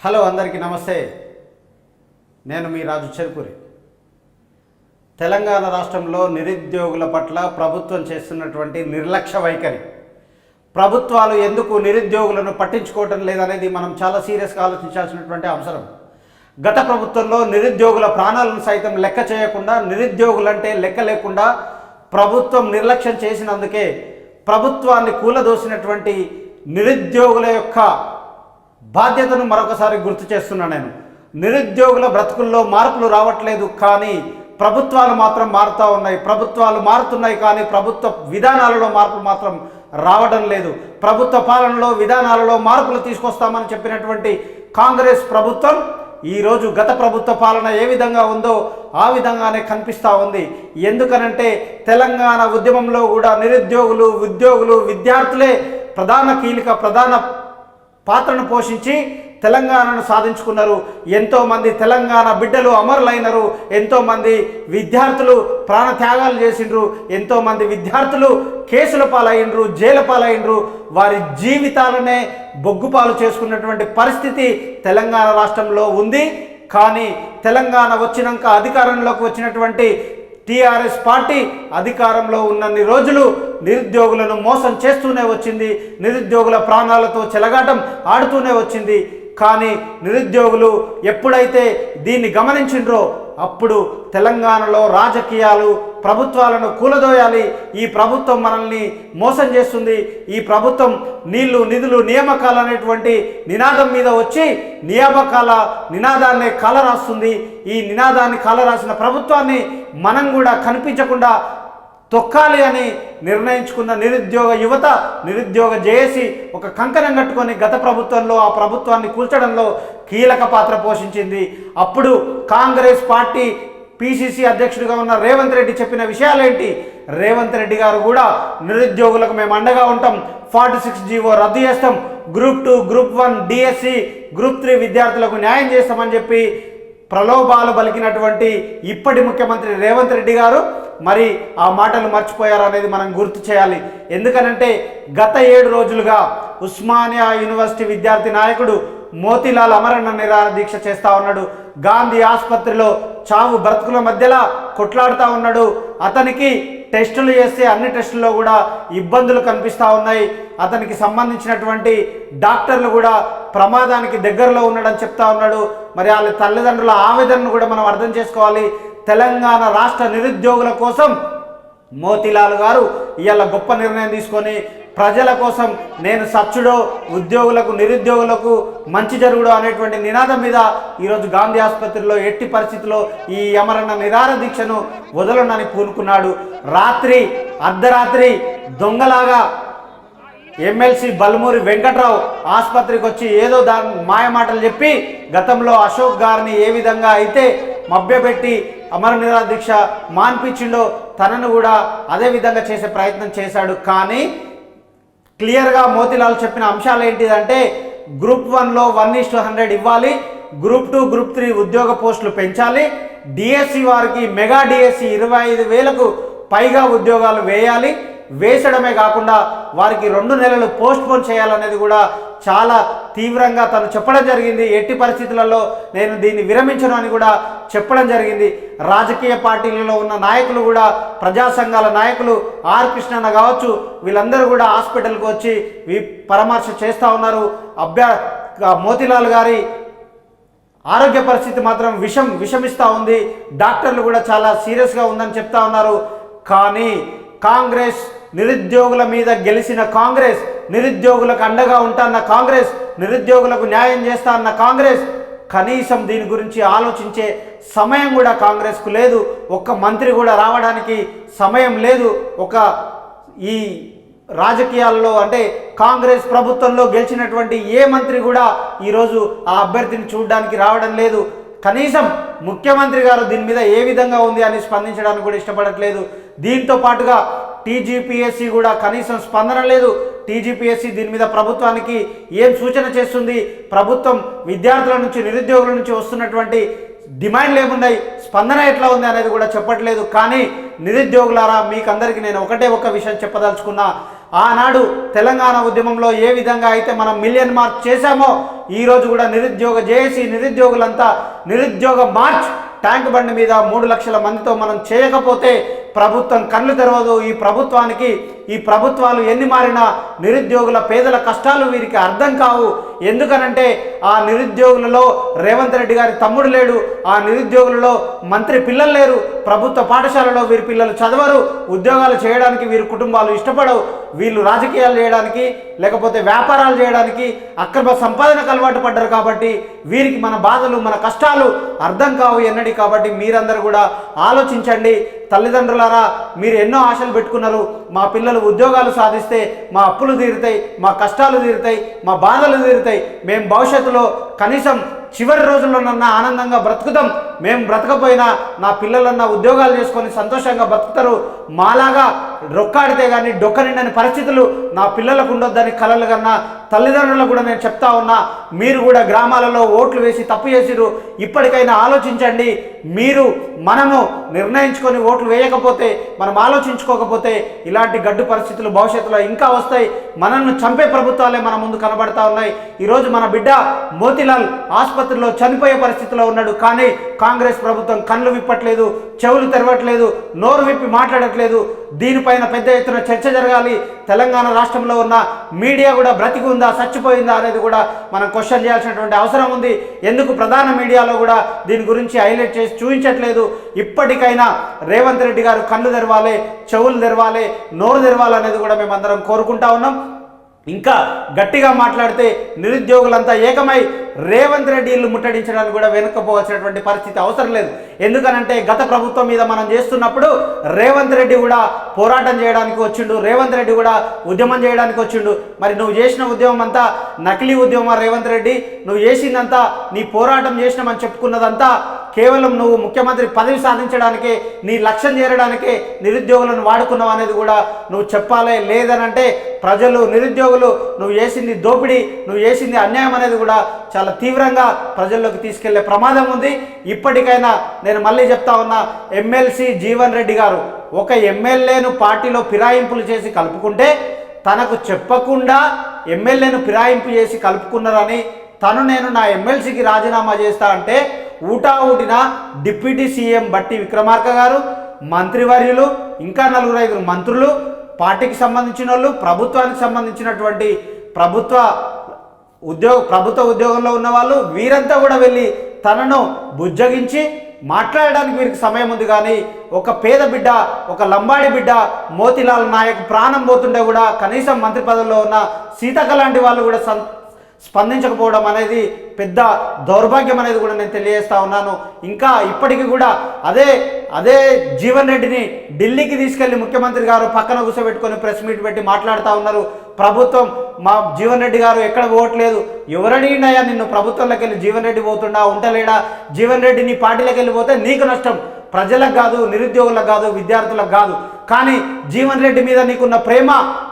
Hello అందరికీ నమస్తే. నేను మీ రాజు చెరుకూరి. తెలంగాణ రాష్ట్రంలో నిరుద్యోగుల పట్ల ప్రభుత్వం చేస్తున్నటువంటి నిర్లక్ష్య వైఖరి, ప్రభుత్వాలు ఎందుకు నిరుద్యోగులను పట్టించుకోవటం లేదనేది మనం చాలా సీరియస్గా ఆలోచించాల్సినటువంటి అవసరం. గత ప్రభుత్వంలో నిరుద్యోగుల ప్రాణాలను సైతం లెక్క చేయకుండా, నిరుద్యోగులంటే లెక్క లేకుండా ప్రభుత్వం నిర్లక్ష్యం చేసినందుకే ప్రభుత్వాన్ని కూలదోసినటువంటి నిరుద్యోగుల యొక్క బాధ్యతను మరొకసారి గుర్తు చేస్తున్నా. నేను నిరుద్యోగుల బ్రతుకుల్లో మార్పులు రావట్లేదు, కానీ ప్రభుత్వాలు మాత్రం మారుతూ ఉన్నాయి. ప్రభుత్వాలు మారుతున్నాయి, కానీ ప్రభుత్వ విధానాలలో మార్పులు మాత్రం రావడం లేదు. ప్రభుత్వ పాలనలో విధానాలలో మార్పులు తీసుకొస్తామని చెప్పినటువంటి కాంగ్రెస్ ప్రభుత్వం ఈరోజు గత ప్రభుత్వ పాలన ఏ విధంగా ఉందో ఆ విధంగానే కనిపిస్తూ ఉంది. ఎందుకనంటే తెలంగాణ ఉద్యమంలో కూడా నిరుద్యోగులు, ఉద్యోగులు, విద్యార్థులే ప్రధాన పాత్రను పోషించి తెలంగాణను సాధించుకున్నారు. ఎంతోమంది తెలంగాణ బిడ్డలు అమరులైనరు, ఎంతోమంది విద్యార్థులు ప్రాణత్యాగాలు చేసిండ్రు, ఎంతోమంది విద్యార్థులు కేసుల పాలైనరు, జైలు పాలైనరు. వారి జీవితాలనే బొగ్గుపాలు చేసుకున్నటువంటి పరిస్థితి తెలంగాణ రాష్ట్రంలో ఉంది. కానీ తెలంగాణ వచ్చినాక అధికారంలోకి వచ్చినటువంటి టీఆర్ఎస్ పార్టీ అధికారంలో ఉన్నన్ని రోజులు నిరుద్యోగులను మోసం చేస్తూనే వచ్చింది, నిరుద్యోగుల ప్రాణాలతో చెలగాటం ఆడుతూనే వచ్చింది. కానీ నిరుద్యోగులు ఎప్పుడైతే దీన్ని గమనించిండ్రో అప్పుడు తెలంగాణలో రాజకీయాలు ప్రభుత్వాలను కూలదోయాలి, ఈ ప్రభుత్వం మనల్ని మోసం చేస్తుంది, ఈ ప్రభుత్వం నీళ్లు, నిధులు, నియామకాలు అనేటువంటి నినాదం మీద వచ్చి నియామకాల నినాదాన్ని కాలరాస్తుంది. ఈ నినాదాన్ని కాలరాసిన ప్రభుత్వాన్ని మనం కూడా కనిపించకుండా తొక్కాలి అని నిర్ణయించుకున్న నిరుద్యోగ యువత, నిరుద్యోగ జేఏసీ ఒక కంకణం కట్టుకొని గత ప్రభుత్వంలో ఆ ప్రభుత్వాన్ని కూల్చడంలో కీలక పాత్ర పోషించింది. అప్పుడు కాంగ్రెస్ పార్టీ పిసిసి అధ్యక్షుడిగా ఉన్న రేవంత్ రెడ్డి చెప్పిన విషయాలేంటి? రేవంత్ రెడ్డి గారు కూడా నిరుద్యోగులకు మేము అండగా ఉంటాం, 46 జీవో రద్దు చేస్తాం, గ్రూప్ 2, గ్రూప్ 1, డిఎస్సి, గ్రూప్ 3 విద్యార్థులకు న్యాయం చేస్తామని చెప్పి ప్రలోభాలు పలికినటువంటి ఇప్పటి ముఖ్యమంత్రి రేవంత్ రెడ్డి గారు మరి ఆ మాటలు మర్చిపోయారనేది మనం గుర్తు చేయాలి. ఎందుకనంటే గత 7 రోజులుగా ఉస్మానియా యూనివర్సిటీ విద్యార్థి నాయకుడు మోతీలాల్ అమరణ నిరాహార దీక్ష చేస్తూ ఉన్నాడు. గాంధీ ఆసుపత్రిలో చావు బ్రతుకుల మధ్యలో కొట్లాడుతూ ఉన్నాడు. అతనికి టెస్టులు చేస్తే అన్ని టెస్టుల్లో కూడా ఇబ్బందులు కనిపిస్తూ ఉన్నాయి. అతనికి సంబంధించినటువంటి డాక్టర్లు కూడా ప్రమాదానికి దగ్గరలో ఉన్నాడని చెప్తా ఉన్నాడు. మరి వాళ్ళ తల్లిదండ్రుల ఆవేదనను కూడా మనం అర్థం చేసుకోవాలి. తెలంగాణ రాష్ట్ర నిరుద్యోగుల కోసం మోతీలాల్ గారు ఇవాళ గొప్ప నిర్ణయం తీసుకొని ప్రజల కోసం నేను సచ్చుడో, ఉద్యోగులకు, నిరుద్యోగులకు మంచి జరుగుడో అనేటువంటి నినాదం మీద ఈరోజు గాంధీ ఆసుపత్రిలో ఎట్టి పరిస్థితుల్లో ఈ అమరణ నిరాహార దీక్షను వదలనని పూనుకున్నాడు. అర్ధరాత్రి దొంగలాగా ఎమ్మెల్సీ బల్మూరి వెంకట్రావు ఆసుపత్రికి వచ్చి ఏదో మాయమాటలు చెప్పి గతంలో అశోక్ గారిని ఏ విధంగా అయితే మభ్యపెట్టి అమర నిరాహార దీక్ష మాన్పించిండో తనను కూడా అదే విధంగా చేసే ప్రయత్నం చేశాడు. కానీ క్లియర్గా మోతీలాల్ చెప్పిన అంశాలు ఏంటిదంటే గ్రూప్ 1లో 1:100 ఇవ్వాలి, గ్రూప్ 2, గ్రూప్ 3 ఉద్యోగ పోస్టులు పెంచాలి, డిఎస్సి వారికి మెగా డిఎస్సి 25,000కు పైగా ఉద్యోగాలు వేయాలి, వేసడమే కాకుండా వారికి 2 నెలలు పోస్ట్పోన్ చేయాలనేది కూడా చాలా తీవ్రంగా తను చెప్పడం జరిగింది. ఎట్టి పరిస్థితులలో నేను దీన్ని విరమించను అని కూడా చెప్పడం జరిగింది. రాజకీయ పార్టీలలో ఉన్న నాయకులు కూడా, ప్రజా సంఘాల నాయకులు, ఆర్ కృష్ణన్న కావచ్చు, వీళ్ళందరూ కూడా హాస్పిటల్కి వచ్చి పరామర్శ చేస్తూ ఉన్నారు. మోతీలాల్ గారి ఆరోగ్య పరిస్థితి మాత్రం విషమిస్తూ ఉంది. డాక్టర్లు కూడా చాలా సీరియస్గా ఉందని చెప్తా ఉన్నారు. కానీ కాంగ్రెస్ నిరుద్యోగుల మీద గెలిచిన కాంగ్రెస్, నిరుద్యోగులకు అండగా ఉంటాన్న కాంగ్రెస్, నిరుద్యోగులకు న్యాయం చేస్తా అన్న కాంగ్రెస్ కనీసం దీని గురించి ఆలోచించే సమయం కూడా కాంగ్రెస్కు లేదు. ఒక్క మంత్రి కూడా రావడానికి సమయం లేదు. ఈ రాజకీయాల్లో అంటే కాంగ్రెస్ ప్రభుత్వంలో గెలిచినటువంటి ఏ మంత్రి కూడా ఈరోజు ఆ అభ్యర్థిని చూడడానికి రావడం లేదు. కనీసం ముఖ్యమంత్రి గారు దీని మీద ఏ విధంగా ఉంది అని స్పందించడానికి కూడా ఇష్టపడట్లేదు. దీంతో పాటుగా టీజీపీఎస్సీ కూడా కనీసం స్పందన లేదు. టీజీపీఎస్సీ దీని మీద ప్రభుత్వానికి ఏం సూచన చేస్తుంది? ప్రభుత్వం విద్యార్థుల నుంచి, నిరుద్యోగుల నుంచి వస్తున్నటువంటి డిమాండ్లు ఏమున్నాయి, స్పందన ఎట్లా ఉంది అనేది కూడా చెప్పట్లేదు. కానీ నిరుద్యోగులారా, మీకందరికీ నేను ఒక విషయం చెప్పదలుచుకున్నా. ఆనాడు తెలంగాణ ఉద్యమంలో ఏ విధంగా అయితే మనం మిలియన్ మార్చ్ చేశామో ఈరోజు కూడా నిరుద్యోగ జేఏసీ నిరుద్యోగులంతా నిరుద్యోగ మార్చ్ ట్యాంక్ బండి మీద 3 లక్షల మందితో మనం చేయకపోతే ప్రభుత్వం కళ్ళు తెరవదు. ఈ ప్రభుత్వాలు ఎన్ని మారినా నిరుద్యోగుల పేదల కష్టాలు వీరికి అర్థం కావు. ఎందుకనంటే ఆ నిరుద్యోగులలో రేవంత్ రెడ్డి గారి తమ్ముడు లేడు, ఆ నిరుద్యోగులలో మంత్రి పిల్లలు లేరు, ప్రభుత్వ పాఠశాలలో వీరి పిల్లలు చదవరు, ఉద్యోగాలు చేయడానికి వీరి కుటుంబాలు ఇష్టపడవు, వీళ్ళు రాజకీయాలు చేయడానికి లేకపోతే వ్యాపారాలు చేయడానికి అక్రమ సంపాదనకు అలవాటు పడ్డారు. కాబట్టి వీరికి మన బాధలు మన కష్టాలు అర్థం కావు ఎన్నడి. కాబట్టి మీరందరూ కూడా ఆలోచించండి. తల్లిదండ్రులారా, మీరు ఎన్నో ఆశలు పెట్టుకున్నారు, మా పిల్లలు ఉద్యోగాలు సాధిస్తే మా అప్పులు తీరుతాయి, మా కష్టాలు తీరుతాయి, మా బాధలు తీరుతాయి, మేము భవిష్యత్తులో కనీసం చివరి రోజుల్లోనన్నా ఆనందంగా బ్రతుకుతాం, మేము బ్రతకపోయినా నా పిల్లలన్నా ఉద్యోగాలు చేసుకొని సంతోషంగా బ్రతుకుతారు, మాలాగా రొక్కాడితే కానీ డొక్క నిండని పరిస్థితులు నా పిల్లలకు ఉండొద్దని కలలు కన్నా తల్లిదండ్రులకు కూడా నేను చెప్తా ఉన్నా. మీరు కూడా గ్రామాలలో ఓట్లు వేసి తప్పు చేసిరు, ఇప్పటికైనా ఆలోచించండి. మనము నిర్ణయించుకొని ఓట్లు వేయకపోతే, మనం ఆలోచించుకోకపోతే ఇలాంటి గడ్డు పరిస్థితులు భవిష్యత్తులో ఇంకా వస్తాయి. మనల్ని చంపే ప్రభుత్వాలే మన ముందు కనబడతా ఉన్నాయి. ఈరోజు మన బిడ్డ మోతిలాల్ ఆసుపత్రిలో చనిపోయే పరిస్థితిలో ఉన్నాడు. కానీ కాంగ్రెస్ ప్రభుత్వం కళ్ళు విప్పట్లేదు, చెవులు తెరవట్లేదు, నోరు విప్పి మాట్లాడట్లేదు. దీనిపైన పెద్ద ఎత్తున చర్చ జరగాలి. తెలంగాణ రాష్ట్రంలో ఉన్న మీడియా కూడా బ్రతికి ఉందా చచ్చిపోయిందా అనేది కూడా మనం క్వశ్చన్ చేయాల్సినటువంటి అవసరం ఉంది. ఎందుకు ప్రధాన మీడియాలో కూడా దీని గురించి హైలైట్ చేసి చూపించట్లేదు? ఇప్పటికైనా రేవంత్ రెడ్డి గారు కళ్ళు తెరవాలి, చెవులు తెరవాలి, నోరు తెరవాలి అనేది కూడా మేమందరం కోరుకుంటా ఉన్నాం. ఇంకా గట్టిగా మాట్లాడితే నిరుద్యోగులంతా ఏకమై రేవంత్ రెడ్డి ఇల్లు ముట్టడించడానికి కూడా వెనుకపోవాల్సినటువంటి పరిస్థితి అవసరం లేదు. ఎందుకనంటే గత ప్రభుత్వం మీద మనం చేస్తున్నప్పుడు రేవంత్ రెడ్డి కూడా పోరాటం చేయడానికి వచ్చిండు, రేవంత్ రెడ్డి కూడా ఉద్యమం చేయడానికి వచ్చిండు. మరి నువ్వు చేసిన ఉద్యమం అంతా నకిలీ ఉద్యమం రేవంత్ రెడ్డి, నువ్వు చేసిందంతా నీ పోరాటం చేసినామని చెప్పుకున్నదంతా కేవలం నువ్వు ముఖ్యమంత్రి పదవి సాధించడానికే, నీ లక్ష్యం చేరడానికే నిరుద్యోగులను వాడుకున్నావు అనేది కూడా నువ్వు చెప్పాలి. లేదనంటే ప్రజలు నిరుద్యోగులు నువ్వు చేసింది దోపిడీ, నువ్వు చేసింది అన్యాయం అనేది కూడా చాలా తీవ్రంగా ప్రజల్లోకి తీసుకెళ్లే ప్రమాదం ఉంది. ఇప్పటికైనా నేను మళ్ళీ చెప్తా ఉన్నా, ఎమ్మెల్సీ జీవన్ రెడ్డి గారు ఒక ఎమ్మెల్యేను పార్టీలో ఫిరాయింపులు చేసి కలుపుకుంటే, తనకు చెప్పకుండా ఎమ్మెల్యేను ఫిరాయింపు చేసి కలుపుకున్నారని నేను నా ఎమ్మెల్సీకి రాజీనామా చేస్తా అంటే ఊటాఊటిన డిప్యూటీ సీఎం బట్టి విక్రమార్క గారు, మంత్రివర్యులు, ఇంకా 4-5 మంత్రులు, పార్టీకి సంబంధించిన వాళ్ళు, ప్రభుత్వానికి సంబంధించినటువంటి ప్రభుత్వ ఉద్యోగంలో ఉన్న వాళ్ళు, వీరంతా కూడా వెళ్ళి తనను బుజ్జగించి మాట్లాడడానికి వీరికి సమయం ఉంది. కానీ ఒక పేద బిడ్డ, ఒక లంబాడి బిడ్డ మోతిలాల్ నాయక్ ప్రాణం పోతుండే కూడా కనీసం మంత్రి పదవిలో ఉన్న సీతక్క లాంటి వాళ్ళు కూడా స్పందించకపోవడం అనేది పెద్ద దౌర్భాగ్యం అనేది కూడా నేను తెలియజేస్తా ఉన్నాను. ఇంకా ఇప్పటికీ కూడా అదే జీవన్ రెడ్డిని ఢిల్లీకి తీసుకెళ్లి ముఖ్యమంత్రి గారు పక్కన కూర్చోబెట్టుకొని ప్రెస్ మీట్ పెట్టి మాట్లాడుతూ ఉన్నారు. ప్రభుత్వం మా జీవన్ రెడ్డి గారు ఎక్కడ పోవట్లేదు, ఎవరడిగినాయా నిన్ను ప్రభుత్వంలోకి వెళ్ళి జీవన్ రెడ్డి పోతుండా ఉంటలేడా? జీవన్ రెడ్డి నీ పార్టీలోకి వెళ్ళిపోతే నీకు నష్టం, ప్రజలకు కాదు, నిరుద్యోగులకు కాదు, విద్యార్థులకు కాదు. కానీ జీవన్ రెడ్డి మీద నీకున్న ప్రేమ,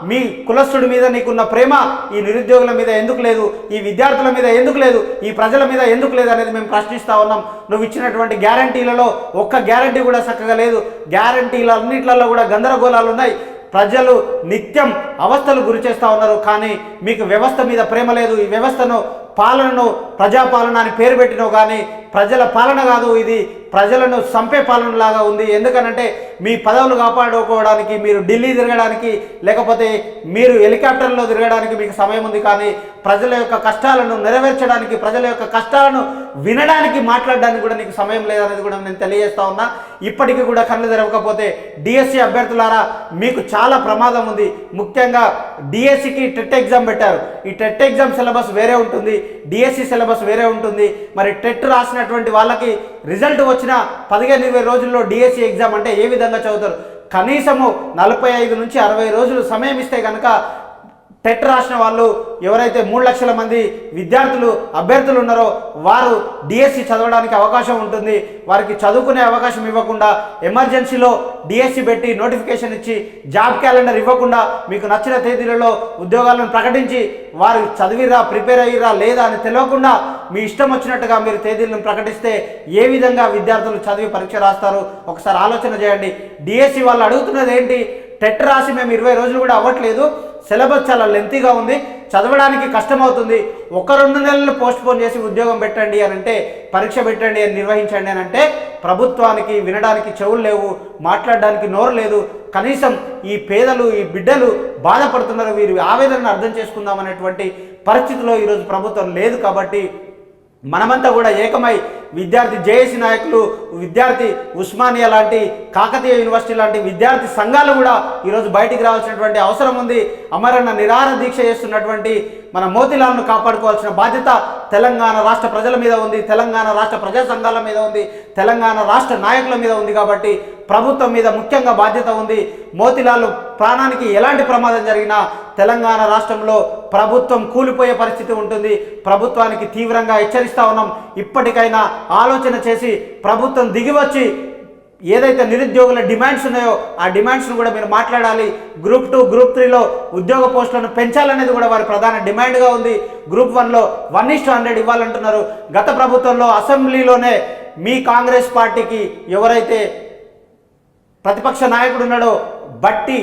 మీ కులస్తుడి మీద నీకున్న ప్రేమ ఈ నిరుద్యోగుల మీద ఎందుకు లేదు, ఈ విద్యార్థుల మీద ఎందుకు లేదు, ఈ ప్రజల మీద ఎందుకు లేదు అనేది మేము ప్రశ్నిస్తూ ఉన్నాం. నువ్వు ఇచ్చినటువంటి గ్యారంటీలలో ఒక్క గ్యారంటీ కూడా చక్కగా లేదు. గ్యారంటీలన్నింటిలో కూడా గందరగోళాలు ఉన్నాయి. ప్రజలు నిత్యం అవస్థలు గురి చేస్తూ ఉన్నారు. కానీ మీకు వ్యవస్థ మీద ప్రేమ లేదు. ఈ వ్యవస్థను, పాలనను ప్రజాపాలన అని పేరు పెట్టినవు, కానీ ప్రజల పాలన కాదు, ఇది ప్రజలను చంపే పాలనలాగా ఉంది. ఎందుకనంటే మీ పదవులు కాపాడుకోవడానికి మీరు ఢిల్లీ తిరగడానికి, లేకపోతే మీరు హెలికాప్టర్లో తిరగడానికి మీకు సమయం ఉంది. కానీ ప్రజల యొక్క కష్టాలను నెరవేర్చడానికి, ప్రజల యొక్క కష్టాలను వినడానికి, మాట్లాడడానికి కూడా నీకు సమయం లేదనేది కూడా నేను తెలియజేస్తా ఉన్నా. ఇప్పటికీ కూడా కళ్ళు తెరవకపోతే డిఎస్సి అభ్యర్థులారా మీకు చాలా ప్రమాదం ఉంది. ముఖ్యంగా డిఎస్సికి టెట్ ఎగ్జామ్ పెట్టారు. ఈ టెట్ ఎగ్జామ్ సిలబస్ వేరే ఉంటుంది, డిఎస్సి సిలబస్ వేరే ఉంటుంది. మరి టెట్ రాసినటువంటి వాళ్ళకి రిజల్ట్ వచ్చిన 15-20 రోజుల్లో డిఎస్సి ఎగ్జామ్ అంటే ఏ విధంగా చదువుతారు? కనీసము 45 నుంచి 60 రోజులు సమయం ఇస్తే కనుక టెట్ రాసిన వాళ్ళు ఎవరైతే 3 లక్షల మంది విద్యార్థులు అభ్యర్థులు ఉన్నారో వారు డిఎస్సి చదవడానికి అవకాశం ఉంటుంది. వారికి చదువుకునే అవకాశం ఇవ్వకుండా ఎమర్జెన్సీలో డిఎస్సి పెట్టి నోటిఫికేషన్ ఇచ్చి జాబ్ క్యాలెండర్ ఇవ్వకుండా మీకు నచ్చిన తేదీలలో ఉద్యోగాలను ప్రకటించి వారు చదివిరా, ప్రిపేర్ అయ్యిరా లేదా అని తెలియకుండా మీ ఇష్టం వచ్చినట్టుగా మీరు తేదీలను ప్రకటిస్తే ఏ విధంగా విద్యార్థులు చదివి పరీక్ష రాస్తారు? ఒకసారి ఆలోచన చేయండి. డిఎస్సి వాళ్ళు అడుగుతున్నది ఏంటి? టెట్ రాసి మేము 20 రోజులు కూడా అవ్వట్లేదు, సిలబస్ చాలా లెంతీగా ఉంది, చదవడానికి కష్టమవుతుంది, 1-2 నెలలు పోస్ట్పోన్ చేసి ఉద్యోగం పెట్టండి అని అంటే, పరీక్ష పెట్టండి అని నిర్వహించండి అని అంటే ప్రభుత్వానికి వినడానికి చెవులు లేవు, మాట్లాడడానికి నోరు లేదు. కనీసం ఈ పేదలు, ఈ బిడ్డలు బాధపడుతున్నారు, వీరి ఆవేదనను అర్థం చేసుకుందాం అనేటువంటి పరిస్థితిలో ఈరోజు ప్రభుత్వం లేదు. కాబట్టి మనమంతా కూడా ఏకమై విద్యార్థి జేఏసీ నాయకులు, విద్యార్థి ఉస్మానియా లాంటి, కాకతీయ యూనివర్సిటీ లాంటి విద్యార్థి సంఘాలు కూడా ఈరోజు బయటికి రావాల్సినటువంటి అవసరం ఉంది. అమరన్న నిరాహార దీక్ష చేస్తున్నటువంటి మన మోతీలాల్ను కాపాడుకోవాల్సిన బాధ్యత తెలంగాణ రాష్ట్ర ప్రజల మీద ఉంది, తెలంగాణ రాష్ట్ర ప్రజా సంఘాల మీద ఉంది, తెలంగాణ రాష్ట్ర నాయకుల మీద ఉంది. కాబట్టి ప్రభుత్వం మీద ముఖ్యంగా బాధ్యత ఉంది. మోతీలాల్ ప్రాణానికి ఎలాంటి ప్రమాదం జరిగినా తెలంగాణ రాష్ట్రంలో ప్రభుత్వం కూలిపోయే పరిస్థితి ఉంటుంది. ప్రభుత్వానికి తీవ్రంగా హెచ్చరిస్తా ఉన్నాం. ఇప్పటికైనా ఆలోచన చేసి ప్రభుత్వం దిగివచ్చి ఏదైతే నిరుద్యోగుల డిమాండ్స్ ఉన్నాయో ఆ డిమాండ్స్ను కూడా మీరు మాట్లాడాలి. గ్రూప్ 2, గ్రూప్ 3లో ఉద్యోగ పోస్టులను పెంచాలనేది కూడా వారి ప్రధాన డిమాండ్గా ఉంది. గ్రూప్ 1లో 1:100 ఇవ్వాలంటున్నారు. గత ప్రభుత్వంలో అసెంబ్లీలోనే మీ కాంగ్రెస్ పార్టీకి ఎవరైతే ప్రతిపక్ష నాయకుడు ఉన్నాడో బట్టి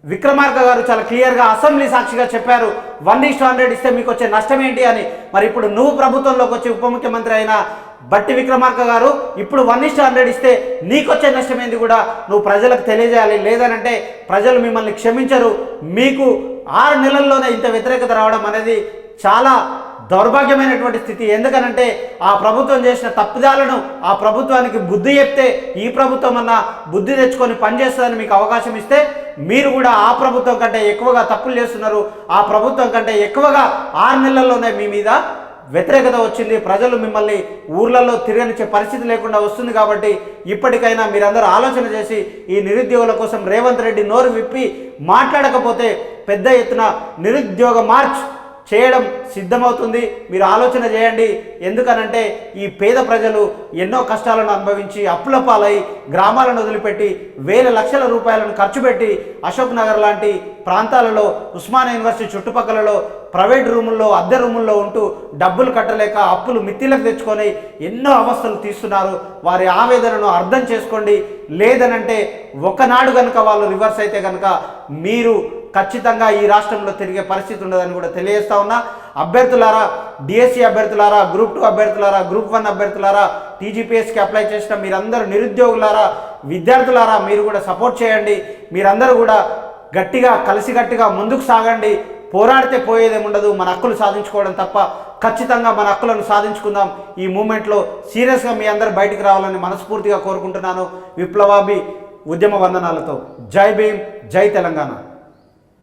విక్రమార్క గారు చాలా క్లియర్గా అసెంబ్లీ సాక్షిగా చెప్పారు, 1:100 ఇస్తే మీకు వచ్చే నష్టం ఏంటి అని. మరి ఇప్పుడు నువ్వు ప్రభుత్వంలోకి వచ్చి ఉప ముఖ్యమంత్రి అయిన బట్టి విక్రమార్క గారు ఇప్పుడు 1:100 ఇస్తే నీకొచ్చే నష్టం ఏంది కూడా నువ్వు ప్రజలకు తెలియజేయాలి. లేదనంటే ప్రజలు మిమ్మల్ని క్షమించరు. మీకు 6 నెలల్లోనే ఇంత వ్యతిరేకత రావడం అనేది చాలా దౌర్భాగ్యమైనటువంటి స్థితి. ఎందుకనంటే ఆ ప్రభుత్వం చేసిన తప్పిదాలను ఆ ప్రభుత్వానికి బుద్ధి చెప్తే ఈ ప్రభుత్వం అన్నా బుద్ధి తెచ్చుకొని పనిచేస్తుందని మీకు అవకాశం ఇస్తే మీరు కూడా ఆ ప్రభుత్వం కంటే ఎక్కువగా తప్పులు చేస్తున్నారు. ఆ ప్రభుత్వం కంటే ఎక్కువగా 6 నెలల్లోనే మీ మీద వ్యతిరేకత వచ్చింది. ప్రజలు మిమ్మల్ని ఊర్లలో తిరగనిచ్చే పరిస్థితి లేకుండా వస్తుంది. కాబట్టి ఇప్పటికైనా మీరందరూ ఆలోచన చేసి ఈ నిరుద్యోగుల కోసం రేవంత్ రెడ్డి నోరు విప్పి మాట్లాడకపోతే పెద్ద ఎత్తున నిరుద్యోగ మార్చ్ చేయడం సిద్ధమవుతుంది. మీరు ఆలోచన చేయండి. ఎందుకనంటే ఈ పేద ప్రజలు ఎన్నో కష్టాలను అనుభవించి అప్పుల పాలై గ్రామాలను వదిలిపెట్టి వేల లక్షల రూపాయలను ఖర్చు పెట్టి అశోక్ నగర్ లాంటి ప్రాంతాలలో, ఉస్మానియా యూనివర్సిటీ చుట్టుపక్కలలో ప్రైవేట్ రూముల్లో, అద్దె రూముల్లో ఉంటూ డబ్బులు కట్టలేక అప్పులు మిత్తిలకు తెచ్చుకొని ఎన్నో అవస్థలు తీస్తున్నారు. వారి ఆవేదనను అర్థం చేసుకోండి. లేదనంటే ఒకనాడు కనుక వాళ్ళు రివర్స్ అయితే కనుక మీరు ఖచ్చితంగా ఈ రాష్ట్రంలో తిరిగే పరిస్థితి ఉండదని కూడా తెలియజేస్తా ఉన్నా. అభ్యర్థులారా, డిఎస్సి అభ్యర్థులారా, గ్రూప్ 2 అభ్యర్థులారా, గ్రూప్ 1 అభ్యర్థులారా, టీజీపీఎస్కి అప్లై చేసిన మీరందరూ నిరుద్యోగులారా, విద్యార్థులారా, మీరు కూడా సపోర్ట్ చేయండి. మీరందరూ కూడా కలిసికట్టుగా ముందుకు సాగండి. పోరాడితే పోయేదేముండదు. మన హక్కులు సాధించుకోవడం తప్ప. ఖచ్చితంగా మన హక్కులను సాధించుకుందాం. ఈ మూమెంట్లో సీరియస్గా మీ అందరూ బయటికి రావాలని మనస్ఫూర్తిగా కోరుకుంటున్నాను. విప్లవాభి ఉద్యమ వందనాలతో. జై భీమ్, జై తెలంగాణ.